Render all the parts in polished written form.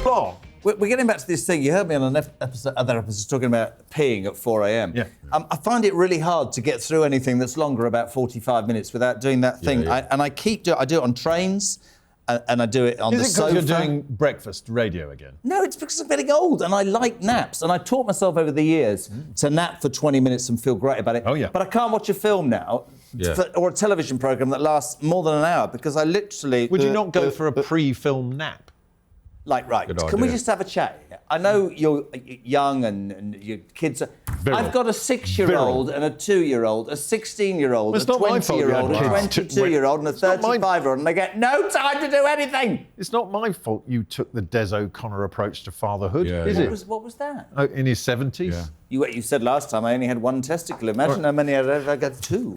plot. We're getting back to this thing. You heard me on other episodes talking about peeing at 4 a.m. Yeah. I find it really hard to get through anything that's longer about 45 minutes without doing that thing. Yeah. I do it on trains, and I do it on the sofa. Is it because you're doing breakfast radio again? No, it's because I'm getting old and I like naps. And I taught myself over the years to nap for 20 minutes and feel great about it. Oh, yeah. But I can't watch a film now or a television programme that lasts more than an hour because I literally... Would you not go for a pre-film nap? Like, right, Good can we idea. just have a chat? I know you're young and your kids are... Virile. I've got a 6-year-old and a 2-year-old, a 16-year-old, It's a not my fault you 20-year-old, had a kids. 22-year-old and a It's not my- 35-year-old, and they get no time to do anything. It's not my fault you took the Des O'Connor approach to fatherhood, Yeah, is yeah. it? What was that? Oh, in his 70s? Yeah. You said last time I only had one testicle. Imagine how many I got 2.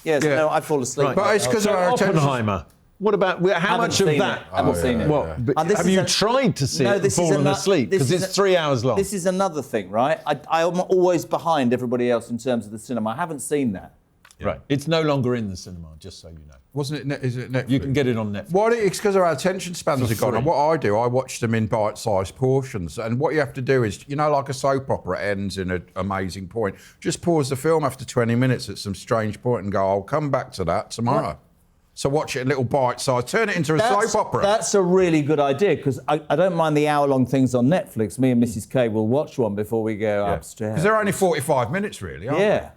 Yes, Yeah. no, I fall asleep. Right. But it's because So of our attention. Oppenheimer. What about how Haven't much of seen that? it. Haven't seen it. Well, Yeah. but And this have is you a- tried to see No, it and this is fallen ano- asleep? this Because is it's a- 3 hours long. This is another thing, right? I'm always behind everybody else in terms of the cinema. I haven't seen that. Right. It's no longer in the cinema, just so you know. Wasn't it? Is it Netflix? You can get it on Netflix. Why? It's because our attention spans For are gone. free. And what I do, I watch them in bite-sized portions. And what you have to do is, like a soap opera, it ends in an amazing point. Just pause the film after 20 minutes at some strange point and go, I'll come back to that tomorrow. What? So watch it in little bite-sized. Turn it into a soap opera. That's a really good idea because I don't mind the hour-long things on Netflix. Me and Mrs. K will watch one before we go upstairs. Because they're only 45 minutes, really, aren't Yeah. they?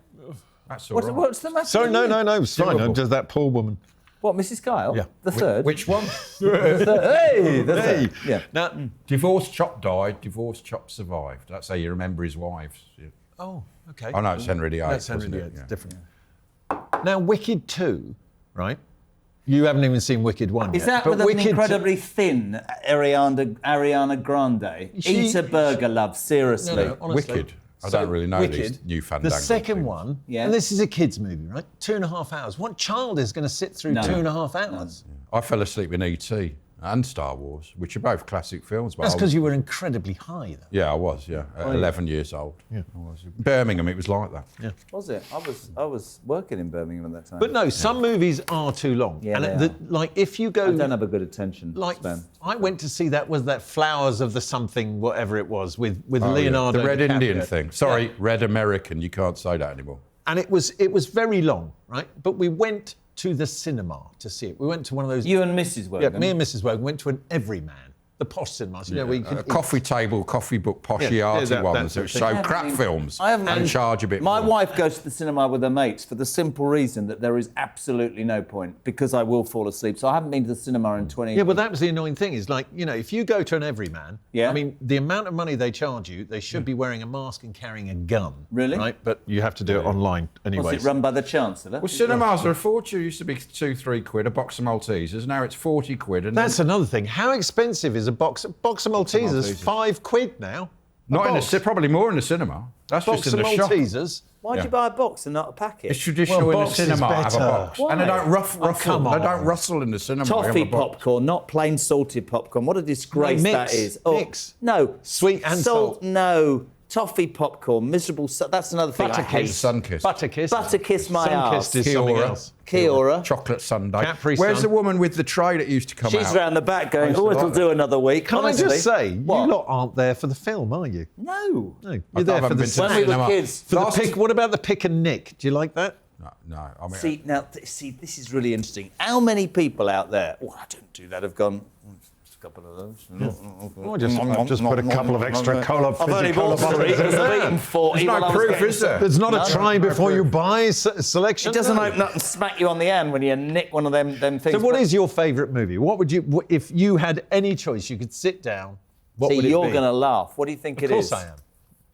That's all right. What's the matter? Sorry, with no, you? it's fine. Doable. Just that poor woman. What, Mrs. Kyle? Yeah. The third? Which one? Hey, the third. Yeah. Now, Divorce Chop died, Divorce Chop survived. That's how you remember his wives. Yeah. oh, okay. Oh, no, it's Henry VIII. That's Henry wasn't VIII. it? It's Yeah. different. Now, Wicked 2, right? You haven't even seen Wicked 1 Is yet. that but with an Wicked incredibly thin Ariana Grande? Eat a burger, love, seriously. No, honestly. Wicked. I So, don't really know Wicked, these new The fandangled second things. one, Yeah. and this is a kid's movie, right? 2.5 hours. What child is going to sit through No. 2.5 hours? I fell asleep in E.T. and Star Wars, which are both classic films. But That's I because was- you were incredibly high, though. Yeah, I was, yeah. At 11 years old. Yeah. I was. Birmingham, it was like that. Yeah. Was it? I was working in Birmingham at that time. But no, some movies are too long. Yeah, and they are. like if you go, I don't have a good attention like span. I went to see that Flowers of the Something, whatever it was, with Oh, yeah. Leonardo. The Red DiCaprio. Indian thing. Sorry, Yeah. Red American. You can't say that anymore. And it was very long, right? But we went to the cinema to see it. We went to one of those. You and Mrs. yeah, Wogan. me and Mrs. Wogan went to an Everyman, the posh cinemas. You know, where you can eat. Coffee table, coffee book, poshy Yeah, arty that ones sort that of thing. show crap films I haven't- and charge a bit My more. wife goes to the cinema with her mates for the simple reason that there is absolutely no point because I will fall asleep. So I haven't been to the cinema in 20 Yeah, but that was the annoying thing. Is like, if you go to an Everyman, Yeah. I mean, the amount of money they charge you, they should be wearing a mask and carrying a gun. Really? Right? But you have to do it online anyway. Was it run by the Chancellor? Well, cinemas are a fortune. It used to be 2-3 quid a box of Maltesers. Now it's 40 quid. And That's another thing. How expensive is a box of Maltesers? Maltesers. £5 now. not in box. probably more in the cinema. That's box just in of the shop. Maltesers. Why'd Yeah. you buy a box and not a packet? It's traditional Well, in the box is cinema to have a better. box, and they Why? don't ruffle. come They on. don't rustle in the cinema. They have Toffee a box. popcorn, not plain salted popcorn. What a disgrace No, that mix. is. Mix. No. Sweet and salt. No. Toffee popcorn, miserable. That's another thing I hate. Sunkiss. Butterkiss. Butterkiss my arse. Sunkissed is something Kia else. Kia ora. Chocolate sundae. Capri Where's Sun. the woman with the tray that used to come She's out? round the back going, used to oh, it'll like do another week. Can Honestly. I just say, What? you lot aren't there for the film, are you? No. No, you're I there for haven't the been to When we were cinema. kids. For the Last- pick. What about the pick and nick? Do you like that? No. I mean, See, this is really interesting. How many people out there, oh, I don't do that, have gone, just a couple of those. I'll just put a couple of extra cola. I've only bought 3 because I've eaten 40. There's no while I was proof, getting is there? some. There's not a No, try no before you proof. buy selection. It doesn't no. open up and smack you on the hand when you nick one of them things. So, what is your favourite movie? What would you, if you had any choice, you could sit down? What See, would it you're be? going to laugh. What do you think Of it is? course I am.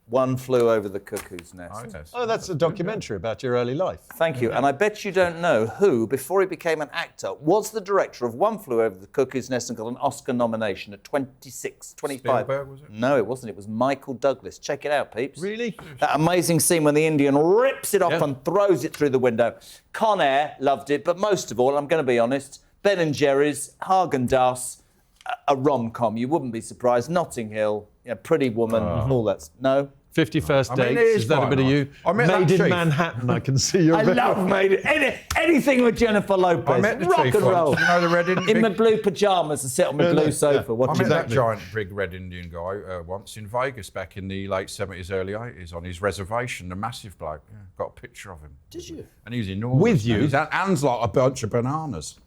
One Flew Over the Cuckoo's Nest. Oh, yes. Oh, that's a documentary about your early life. Thank you. And I bet you don't know who, before he became an actor, was the director of One Flew Over the Cuckoo's Nest and got an Oscar nomination at 26, 25. Spielberg, was it? No, it wasn't. It was Michael Douglas. Check it out, peeps. Really? That amazing scene when the Indian rips it off Yeah. and throws it through the window. Con Air loved it, but most of all, I'm going to be honest, Ben and Jerry's, Haagen-Dazs, a rom-com. You wouldn't be surprised. Notting Hill, Pretty Woman, all that. No? 51st I mean, it dates. is Is that a quite bit of nice. you? I met that Made in chief. Manhattan. I can see your. I love anything with Jennifer Lopez. I met the Rock chief and roll. once. You know the red Indian In my big- blue pajamas and sit on my blue sofa. I Watching met that Exactly. giant, big red Indian guy once in Vegas back in the late 70s, early 80s on his reservation. A massive bloke. Yeah, got a picture of him. Did you? And he was enormous. With man. you? His hand's like a bunch of bananas.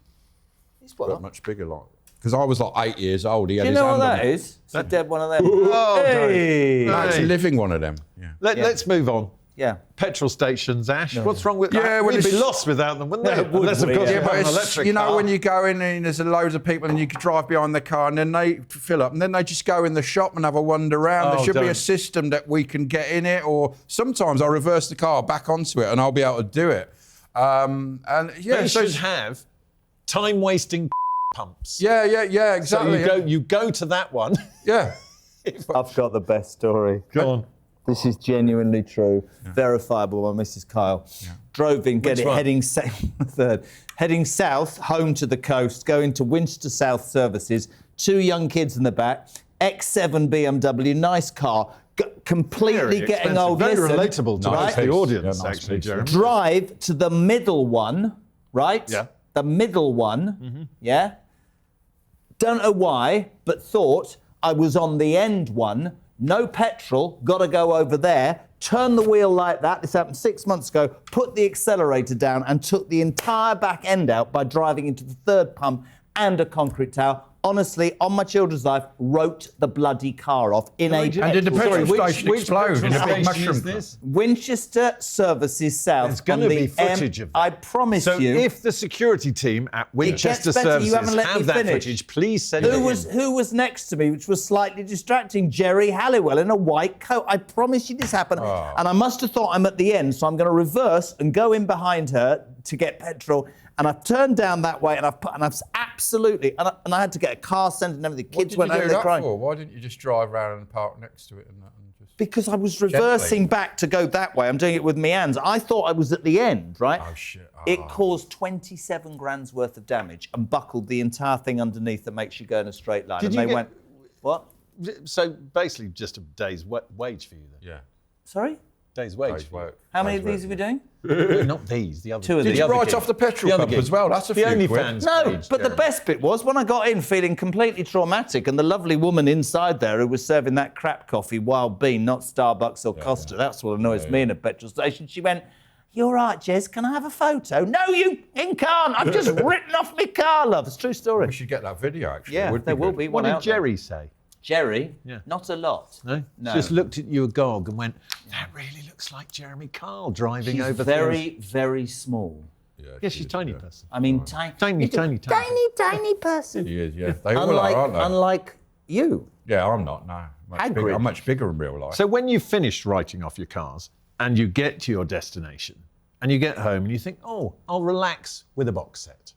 He's But much bigger, like. Because I was like 8 years old. He had Do you his know what hand on that it. is? It's a dead one of them. Oh, hey! No, it's a living one of them. Yeah. Let's move on. Yeah. Petrol stations, Ash. What's wrong with Yeah, that? well, We'd be it's- lost without them, wouldn't Yeah, they? would Unless, of we? course, Yeah. you have an But electric you know, car. when you go in and there's loads of people and you could drive behind the car and then they fill up and then they just go in the shop and have a wander around. Oh, There should be a don't. system that we can get in it, or sometimes I reverse the car back onto it and I'll be able to do it. And yeah, They so should have time-wasting pumps. yeah, So exactly. you go to that one. yeah. I've got the best story. Go on. This is genuinely true, verifiable by Mrs. Kyle. Drove in, Which one? heading south, home to the coast, going to Winchester South Services. 2 young kids in the back, X7 BMW, nice car, completely Very getting expensive. old. Very Listen, relatable to Nice the piece. audience, Yeah, nice actually, piece, yeah. Jeremy. Drive to the middle one, right? Yeah. The middle one, yeah? Don't know why, but thought I was on the end one. No petrol, got to go over there. Turn the wheel like that. This happened 6 months ago. Put the accelerator down and took the entire back end out by driving into the third pump and a concrete tower. Honestly, on my children's life, wrote the bloody car off in a And did the petrol Sorry, station explode in a big mushroom? this? Winchester Services South. There's going on to the be footage of that. I promise So you. if the security team at Winchester better, you Services haven't let me have that finish. footage, please send it Who was next to me, which was slightly distracting? Jerry Halliwell in a white coat. I promise you this happened. Oh. And I must have thought I'm at the end, so I'm going to reverse and go in behind her to get petrol. And I've turned down that way, and I've absolutely, and I had to get a car sent and everything. The What kids did went you over do there that crying. for? Why didn't you just drive around and park next to it and just... Because I was reversing back to go that way. I'm doing it with my hands. I thought I was at the end, right? Oh, shit. It caused 27 grand's worth of damage and buckled the entire thing underneath that makes you go in a straight line. Did and you they get- went, what? So basically, just a day's wage for you then. Yeah. Sorry? Day's wage. Day's work. How many Day's of these are work. we doing? No, not these. The other. Two of Did these. you other write gig. off the petrol The other pump gig. as well? That's a The few quid. OnlyFans No, page, but the Jeremy. best bit was when I got in feeling completely traumatic and the lovely woman inside there who was serving that crap coffee, Wild Bean, not Starbucks or Costa, that's what annoys me in a petrol station. She went, "You all right, Jez? Can I have a photo?" "No, you can't. I've just written off my car, love." It's a true story. We should get that video, actually. Yeah, It would there will good. be What one did out there. Jerry say? Jerry? Yeah. Not a lot. No? No. Just looked at you agog and went, "That really looks like Jeremy Carl driving She's over very, things." very small. Yeah, she's a tiny person. I mean, tiny, Tiny person. He is, yeah. They all are, aren't they? Unlike you. Yeah, I'm not, no. Hagrid. I'm much bigger in real life. So when you've finished writing off your cars and you get to your destination and you get home and you think, "Oh, I'll relax with a box set,"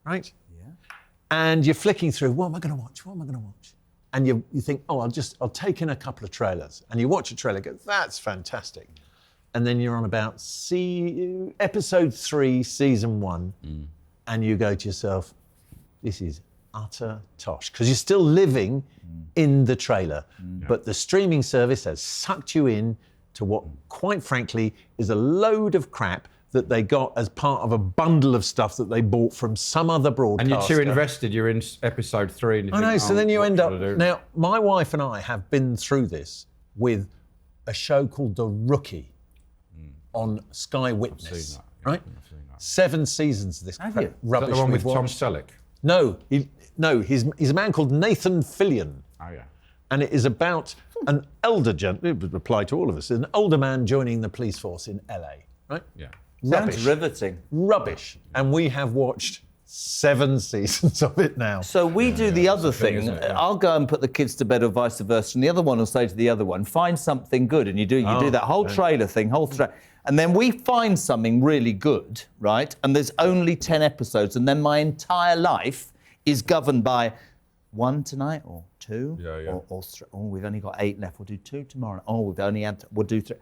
right? Yeah. And you're flicking through, what am I going to watch? What am I going to watch? And you think, "Oh, I'll take in a couple of trailers." And you watch a trailer, go, "That's fantastic." And then you're on about episode 3, season 1, and you go to yourself, "This is utter tosh," because you're still living in the trailer. But the streaming service has sucked you in to what, quite frankly, is a load of crap that they got as part of a bundle of stuff that they bought from some other And broadcaster. you're too invested. You're in episode 3. And you I know, think, so "Oh, then you what end should up... I do?" Now, my wife and I have been through this with a show called The Rookie on Sky Witness, seen that, yeah, right? I've seen that. 7 seasons of this Have crap you? Is that Is rubbish that the one with we've Tom watched. Selleck? No, he's a man called Nathan Fillion. Oh, yeah. And it is about an elder gentleman, it would apply to all of us, an older man joining the police force in LA, right? Yeah. Sounds riveting. Rubbish. And we have watched 7 seasons of it now. So we do the other thing. isn't it? Yeah. I'll go and put the kids to bed or vice versa, and the other one will say to the other one, "Find something good," and you do that whole trailer thing, and then we find something really good, right? And there's only 10 episodes, and then my entire life is governed by 1 tonight or 2, Yeah. or 3. Oh, we've only got 8 left. We'll do 2 tomorrow. Oh, we'll do 3.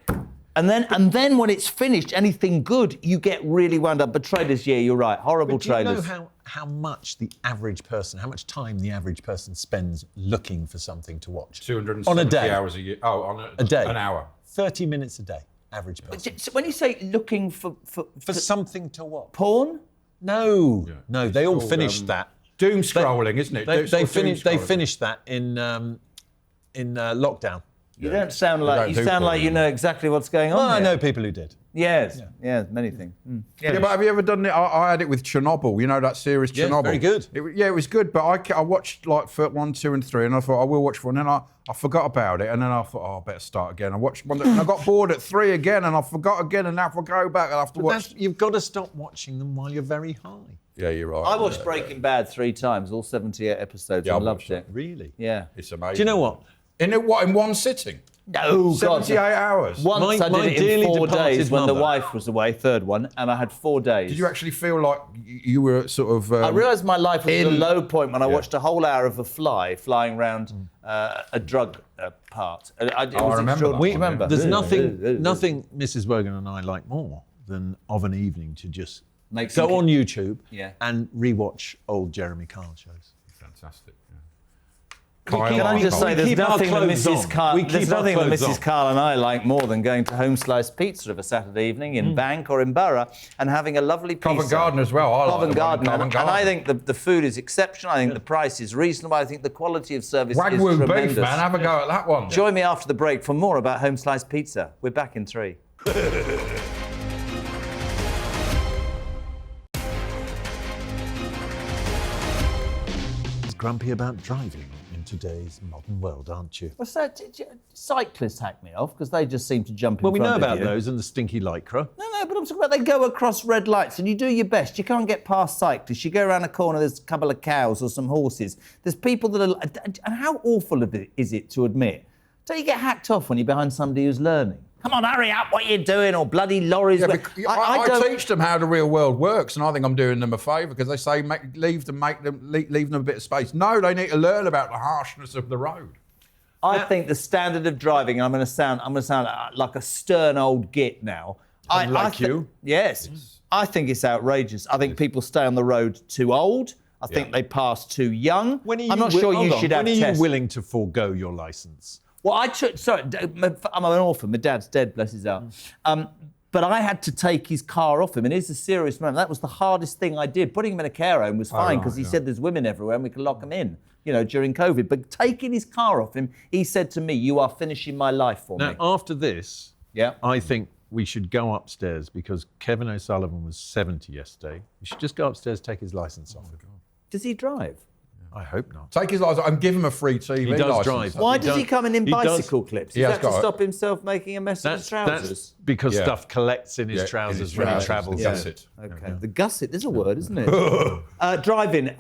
And then when it's finished, anything good, you get really wound up. But trailers, yeah, you're right. Horrible But do you trailers. know how much the average person, how much time the average person spends looking for something to watch? 270 on a day. hours a year. Oh, on A day. An hour. 30 minutes a day, average person. So when you say looking for something to watch. porn, No, no, they all called, finished that. Doom scrolling, isn't it? They finished that in lockdown. you don't sound like don't you do sound porn like you know exactly what's going on. Well, I here. know people who did. Yes, many things. Yeah, but have you ever done it? I had it with Chernobyl. You know that series Yes, Chernobyl? very good. It was good, but I watched like 1, 2, and 3, and I thought I will watch 4, and then I forgot about it, and then I thought, I better start again. I watched 1, and I got bored at 3 again, and I forgot again, and now if I go back, I'll have to watch. You've got to stop watching them while you're very high. Yeah, you're right. I watched Breaking Bad 3 times, all 78 episodes, Yeah, and I loved watched it. Really? Yeah. It's amazing. Do you know what? In one sitting? No, 78 hours. Once My I did it dearly in 4 departed days when the mother- wife was away, third one, and I had 4 days. Did you actually feel like you were sort of? I realised my life was at a low point when I watched a whole hour of a fly flying around a drug part. It was remember extraordinary. that one, Remember? There's nothing Mrs. Wogan and I like more than of an evening to just Make some go on YouTube Yeah. and rewatch old Jeremy Kyle shows. Fantastic. Can I just say, there's keep our nothing that clothes Mrs. on. Carl, We there's keep our nothing that clothes Mrs. on. Carl and I like more than going to Home Slice Pizza of a Saturday evening in Bank or in Borough and having a lovely pizza. Covent Garden as well. I like Covent the one in Garden. Covent And I Garden. think the food is exceptional. I think the price is reasonable. I think the quality of service is Wagyu tremendous. beef, man. Have a go at that one. Join me after the break for more about Home Slice Pizza. We're back in 3. Grumpy about driving in today's modern world, aren't you? What's that? Cyclists hack me off because they just seem to jump in Well, we know front of about you. those and the stinky lycra. No, but I'm talking about they go across red lights and you do your best. You can't get past cyclists. You go around a corner, there's a couple of cows or some horses. There's people that are... And how awful is it to admit? Don't you get hacked off when you're behind somebody who's learning? Come on, hurry up, what are you doing? Or bloody lorries. Yeah, But but I teach them how the real world works, and I think I'm doing them a favour because they say leave them a bit of space. No, they need to learn about the harshness of the road. I think the standard of driving, and I'm going to sound like a stern old git now. You? Yes. I think it's outrageous. I think people stay on the road too old. I think they pass too young. I'm not sure you should have When are tests. you willing to forego your licence? Well, I'm an orphan. My dad's dead, bless his heart. But I had to take his car off him, and it's a serious moment. That was the hardest thing I did. Putting him in a care home was fine because he said there's women everywhere and we could lock him in, during COVID. But taking his car off him, he said to me, "You are finishing my life for Now, me." after this, Yeah. I think we should go upstairs because Kevin O'Sullivan was 70 yesterday. We should just go upstairs, take his licence off. Does he drive? I hope not. Take his license and give him a free TV He does licence. drive. Why He does he does- come in he does- bicycle clips? He Is has that to got a- stop himself making a mess of his trousers? That's because stuff collects in his trousers when he travels. That's it. Okay. The gusset, there's a word, isn't it? Driving.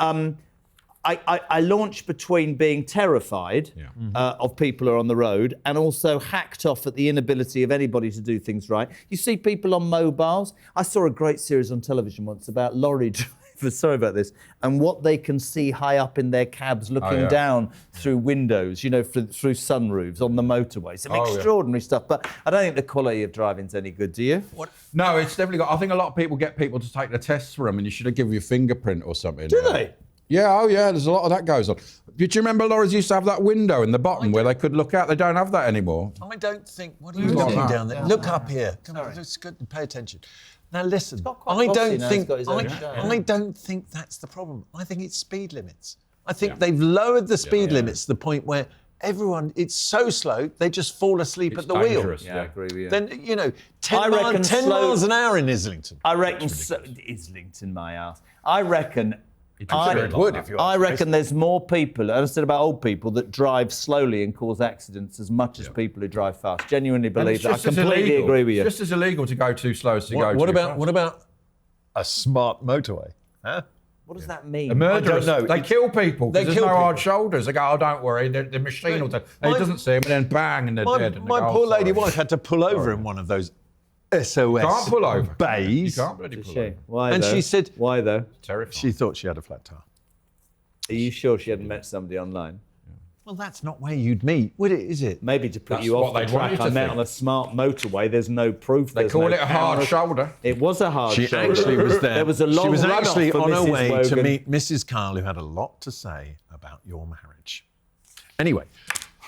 I launched between being terrified of people who are on the road and also hacked off at the inability of anybody to do things right. You see people on mobiles. I saw a great series on television once about lorry drivers, sorry about this, and what they can see high up in their cabs looking down through windows, through sunroofs on the motorway. Some extraordinary stuff. But I don't think the quality of driving's any good, do you? No, it's definitely got. I think a lot of people get people to take the tests for them, and you should have given you a fingerprint or something. Do they? Yeah, there's a lot of that goes on. Do you remember lorries used to have that window in the bottom where they could look out? They don't have that anymore. I don't think. What are you looking down there? Look up here. Come on, it's good. Pay attention. Now listen. quite glossy now, he's got his own show. I don't think that's the problem. I think it's speed limits. I think they've lowered the speed limits to the point where it's so slow they just fall asleep at the dangerous, wheel. Yeah, I agree with you. Then 10 reckon miles an hour in Islington. I reckon Islington, my ass. I reckon. I reckon there's more people, and I said about old people, that drive slowly and cause accidents as much as people who drive fast. Genuinely believe that. I completely agree with you. It's just as illegal to go too slow as to go too fast. What about a smart motorway? Huh? What does that mean? The murderers, I don't know. they kill people They because there's kill no hard people. shoulders. They go, oh, don't worry, the machine will take. And he doesn't see them, and then bang, and they're dead. And they My go, poor oh, lady sorry. wife had to pull over in one of those SOS Can't pull over. bays. You can't bloody pull over. Why And though? she said- Why though? Terrifying. She thought she had a flat tire. Are you sure she hadn't met somebody online? Well, that's not where you'd meet, would it? Is it? Maybe to put That's you off what the they'd want track. you I to met think. on a smart motorway. There's no proof. They there's call no it a hard camera. shoulder. It was a hard She shoulder. actually was there. There was a long She was run-off actually for on her Mrs. way to Wogan. meet Mrs. Kyle, who had a lot to say about your marriage. Anyway,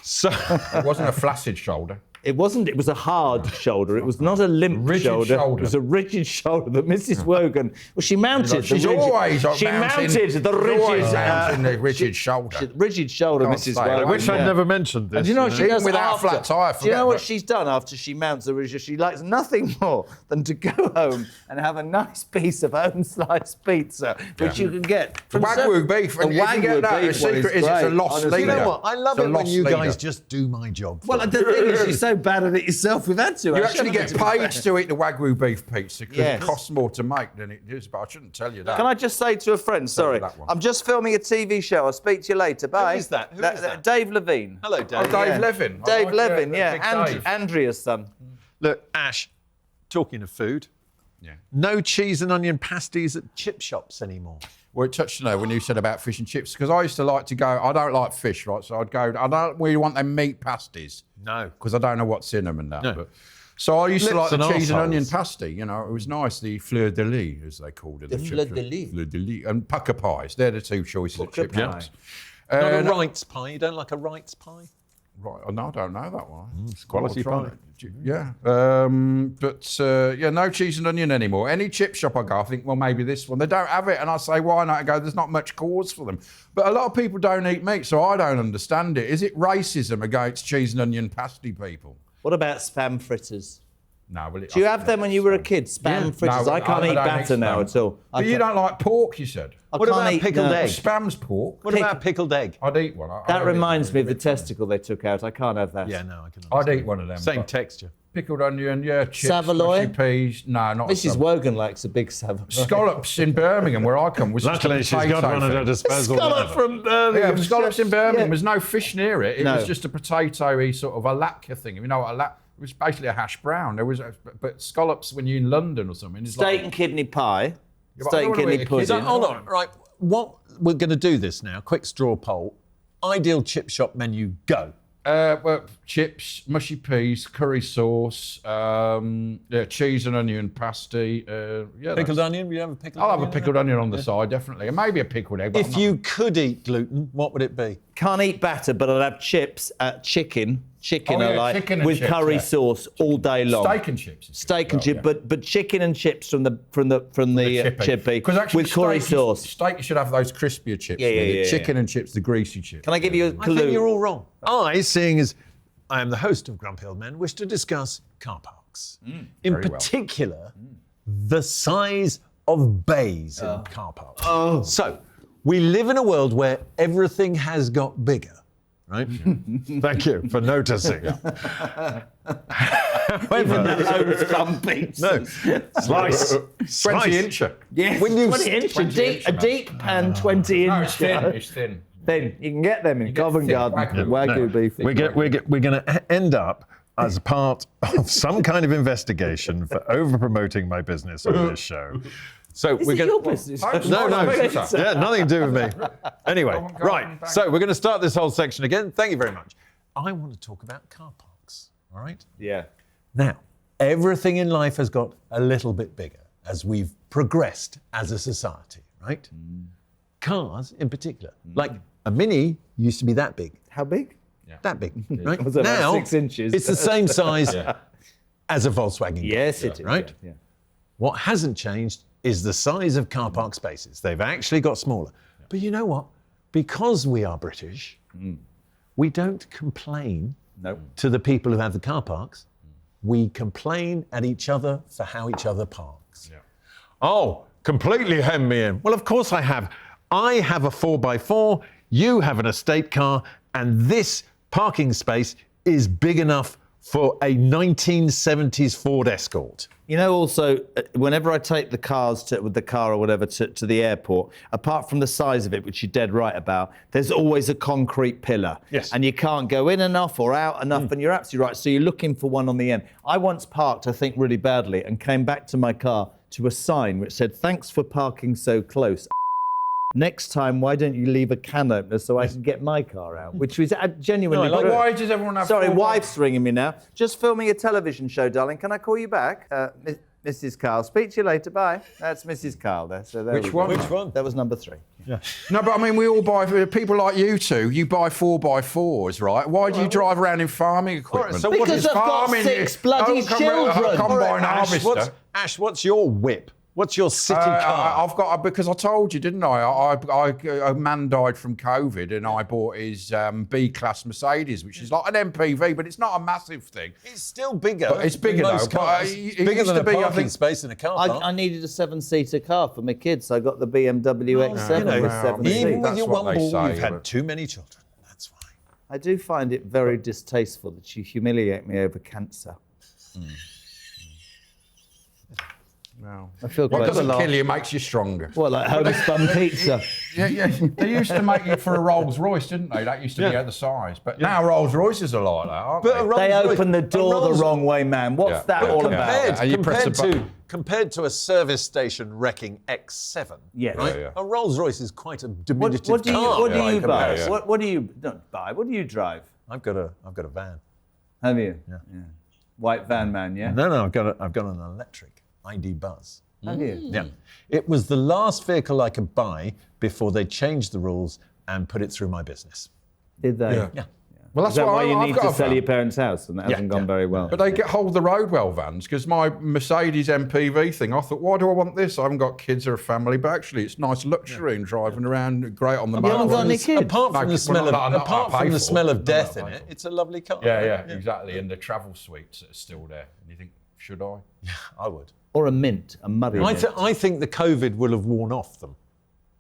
so It wasn't a flaccid shoulder. It wasn't. It was a hard shoulder. It was not a limp Rigid shoulder. shoulder. It was a rigid shoulder that Mrs. Wogan. Well, she mounted. She's the rigid, always She mounted the rigid shoulder. Rigid shoulder, Can't Mrs. say it. Wogan. Which I'd yeah. never mentioned this. And do you know what she does without after? a flat tire, Do you know forget what that. she's done after she mounts the rigid? She likes nothing more than to go home and have a nice piece of home sliced pizza, which you can get from Wagyu beef. The And if you Wagyu get that, beef the one secret is it's a great, lost honestly. leader. You know what? I love It's a it when lost you leader. guys just do my job. Well, the thing is, you're so bad at it yourself. We've had to. You actually get paid to eat the Wagyu beef pizza because Yes. it costs more to make than it does, but I shouldn't tell you that. Can I just say to a friend, sorry, that one. I'm just filming a TV show. I'll speak to you later. Bye. is that? Who is that? Dave Levine. Hello, Oh, Dave. Dave Levin. I Dave like, Levin, Big Dave. Andrea's son. Look, Ash, talking of food, Yeah. no cheese and onion pasties at chip shops anymore. Well, it touched on when you said about fish and chips, because I used to like to go, I don't like fish, right? So I'd go, I don't really want them meat pasties. No. Because I don't know what's in them and that. No. But, so I used to like Lips the and cheese and onion arseholes. pasty, you know, it was nice, the fleur de lis, as they called it. The chip fleur shop. de lis. Fleur de lis. And pucker pies, they're the two choices at chip pie. shops. Not a no- Wright's pie. You don't like a Wright's pie? Right, no, I don't know that one. it's quality I'll try pie. it. Yeah, yeah, no cheese and onion anymore. Any chip shop I go, I think, well, maybe this one. They don't have it, and I say, why not? I go, there's not much cause for them. But a lot of people don't eat meat, so I don't understand it. Is it racism against cheese and onion pasty people? What about spam fritters? No, well, Do you have them when you were a kid? Spam fritters? No, I can't eat don't batter now spam. at all. But you don't like pork, you said. What can't about eat- pickled no. egg? Spam's pork. What about pickled egg? I'd eat one. That reminds me of the testicle they took out. I can't have that. Yeah, no, I can. I'd eat one of them. Same but texture. Pickled onion, yeah, chips, Saveloy? mushy peas. No, not Mrs. Saveloy. Wogan likes a big Savoy. Scallops in Birmingham, where I come, was just a Luckily, she's got potato one at her thing. disposal. Scallop whenever. from Birmingham. Yeah, scallops in Birmingham. Yeah. There was no fish near it. It No. was just a potato-y sort of a latke thing. You know what a lat? It was basically a hash brown. There was, but scallops when you're in London or something. It's Steak like, and kidney pie. but I Steak don't and wanna kidney eat a pudding. kidney. Hold on, right. What we're going to do this now? Quick straw poll. Ideal chip shop menu. Go. well, chips, mushy peas, curry sauce, yeah, cheese and onion pasty. Yeah, Pickled that's- onion. You have a pickled. I'll have a onion? pickled onion on the side, definitely, and maybe a pickled egg. but I'm If not- you could eat gluten, what would it be? Can't eat batter, but I'll have chips, chicken Oh, I yeah, like, chicken and with chips, curry yeah. sauce all day long. steak and chips. is Steak good and as chip, well, but chicken and chips from the chippy Because actually, with curry sauce. Steak, you should have those crispier chips. Yeah, yeah, with it. yeah, Chicken and chips, the greasy chips. Can I give you a I clue? think you're all wrong. I, seeing as I am the host of Grumpy Old Men, wish to discuss car parks. In very well. particular, the size of bays in car parks. So, we live in a world where everything has got bigger, right? Thank you for noticing. Even those some pizzas. Slice. 20-incher. Yes, When you- 20 inch, 20 a inch, deep pan 20 No, inch. it's thin. It's thin. Thin. You can get them in Covent thin Garden. Wagyu. Wagyu beef. We're going to end up as part of some kind of investigation for over promoting my business on this show. So Is we're it going your business? No, no. Pizza. Yeah, nothing to do with me. Anyway, Go on, right. bang. So we're going to start this whole section again. Thank you very much. I want to talk about car parks. All right. Yeah. Now, everything in life has got a little bit bigger as we've progressed as a society, right? Cars in particular. Like a Mini used to be that big. How big? That big, right? Was it about now, 6 inches? it's the same size as a Volkswagen. Yes, it is. Right? Yeah. What hasn't changed is the size of car park spaces. They've actually got smaller. But you know what? Because we are British, we don't complain No. to the people who have the car parks. We complain at each other for how each other parks. Yeah. Oh, completely hem me in. Well, of course I have. I have a 4x4, you have an estate car, and this parking space is big enough for a 1970s Ford Escort. You know, also, whenever I take the cars with the car or whatever to the airport, apart from the size of it, which you're dead right about, there's always a concrete pillar. Yes. And you can't go in enough or out enough, and you're absolutely right. So you're looking for one on the end. I once parked, I think, really badly and came back to my car to a sign which said, "Thanks for parking so close. Next time, why don't you leave a can opener so I can get my car out?" Which was genuinely No, I like true. Why does everyone have Sorry, four wife's ringing me now. Just filming a television show, darling. Can I call you back? Mrs. Kyle. Speak to you later. Bye. That's Mrs. Kyle there. So there Which we go. one? Which one? That was number 3. No, but I mean, we all buy, people like you two, you buy 4x4s, right? Why do you drive around in farming equipment? so what Because is I've got farming? 6 bloody Don't come children. combine Ash, harvester. Ash, what's your whip? What's your city car? I've got, because I told you, didn't I? A man died from COVID and I bought his B-class Mercedes, which is like an MPV, but it's not a massive thing. It's still bigger. But it's bigger than most though, but, cars. it It's bigger used than to a be, I parking think- space in a car park. I needed a 7-seater car for my kids, so I got the BMW X7 you know, with well, 7 even seats. Even with That's your what one they ball, say, you've had but- too many children. That's why. I do find it very distasteful that you humiliate me over cancer. No. I feel What quite... doesn't kill you makes you stronger. What, like homespun pizza? Yeah. They used to make you for a Rolls Royce, didn't they? That used to be at the size. But now Rolls Royces are like that, aren't But they? a Rolls They Royce- open the a door the Rolls- wrong way, man. What's Yeah. that But all compared- about? And you press the Compared to a service station wrecking X7, Yes. right? Yeah. A Rolls Royce is quite a What diminutive do you, car. what do by you buy? comparison. What do you don't buy? What do you drive? I've got a van. Have you? Yeah. White van man, yeah? No, I've got an electric ID Buzz. Have you? Yeah, it was the last vehicle I could buy before they changed the rules and put it through my business. Did they? Yeah. Well, Is that's that why why you I've need got to a sell van. your parents' house and that hasn't gone very well? But they hold the road well vans, because my Mercedes MPV thing, I thought, why do I want this? I haven't got kids or a family, but actually it's nice luxury and driving around great on the You haven't got motorway. any kids? Apart No, from the well, smell not that I apart pay from the for. smell of Not death that I in pay it, for. it's a lovely car. Yeah, exactly. And the travel suites that are still there. And you think, should I? I would. Or a mint, a muddy mint. I think the COVID will have worn off them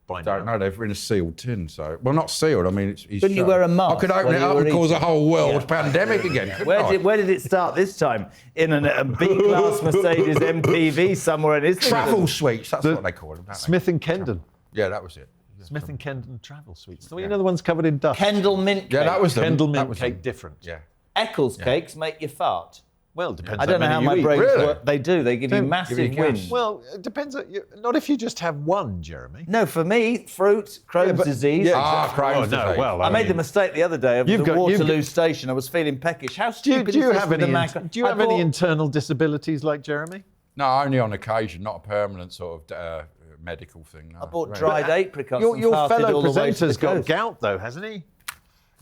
by now. Don't know. They're in a sealed tin, so well, not sealed. I mean, it's. Couldn't you wear a mask I could open while it you up were and cause a eating? whole world pandemic again. couldn't I? Where did it start this time? In a B-class Mercedes MPV somewhere in Islington? Travel suites. That's what they call them. don't they? Smith and Kendon. Yeah, that was it. Smith and Kendon travel suites. So you know the ones covered in dust. Kendall mint cake. Yeah, that was them. Kendall That mint was cake them. different. Yeah. Eccles cakes make you fart. Well, depends. I don't know how my brain Really? works. They do. They give you massive give you wind. gas. Well, it depends. Not if you just have one, Jeremy. No, for me, fruit, Crohn's but- disease. yeah, Ah, exactly. Crohn's Oh, no, disease. well, I made the mistake the other day of the You've Waterloo station. I was feeling peckish. How Do stupid you is this have with the any? macro- Do you I have any bought- internal disabilities like Jeremy? No, only on occasion, not a permanent sort of medical thing. No. I bought dried apricots Your, and your farted fellow all the way to the presenter's got coast. gout, though, hasn't he?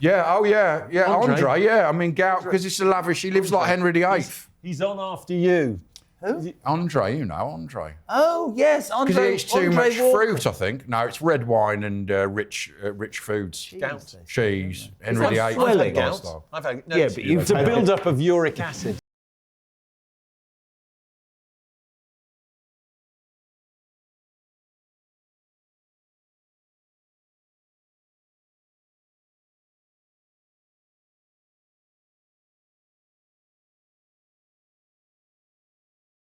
Yeah, Andre. Andre, yeah. I mean, gout, because it's a lavish. He lives like Henry VIII. He's on after you. Andre, you know, Andre. Oh, yes, Because Andre. he eats too Andre much Walker. fruit, I think. No, it's red wine and rich foods. Gout. Cheese. Henry that VIII. swelling? lifestyle. I've had Yeah, but you've it's a had- build-up of uric acid.